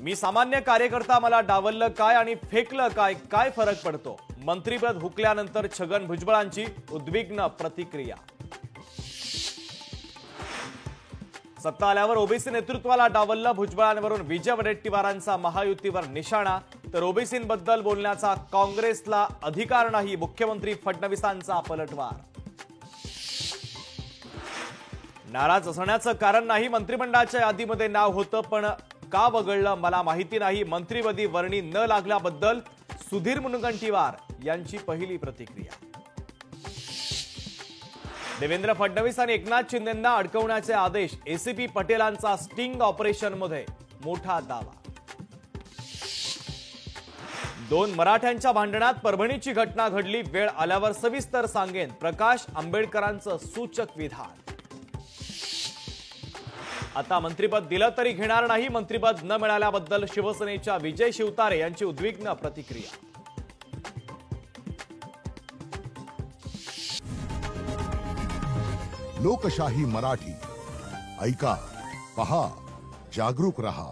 मी सामान्य कार्यकर्ता, मला डावललं काय आणि फेकलं काय, काय फरक पडतो? मंत्रीपद हुकल्यानंतर छगन भुजबळांची उद्विग्न प्रतिक्रिया। सत्ता आल्यावर ओबीसी नेतृत्वाला डावललं, भुजबळांवरून विजय वडेट्टीवारांचा महायुतीवर निशाणा। तर ओबीसींबद्दल बोलण्याचा काँग्रेसला अधिकार नाही, मुख्यमंत्री फडणवीसांचा पलटवार। नाराज असण्याचं कारण नाही, मंत्रिमंडळाच्या यादीमध्ये नाव होतं पण का वगळलं मला माहिती नाही, मंत्रिपदी वर्णी न लागल्याबद्दल सुधीर मुनगंटीवार यांची पहिली प्रतिक्रिया। देवेंद्र फडणवीस आणि एकनाथ शिंदेंना अडकवण्याचे आदेश, एसीपी पटेलांचा स्टिंग ऑपरेशनमध्ये मोठा दावा। दोन मराठ्यांच्या भांडणात परभणीची घटना घडली, वेळ आल्यावर सविस्तर सांगेन, प्रकाश आंबेडकरांचं सूचक विधान। आता मंत्रिपद दिलं तरी घेणार नाही, मंत्रिपद न मिळाल्याबद्दल शिवसेनेच्या विजय शिवतारे यांची उद्विग्न प्रतिक्रिया। लोकशाही मराठी ऐका, पहा, जागरूक रहा।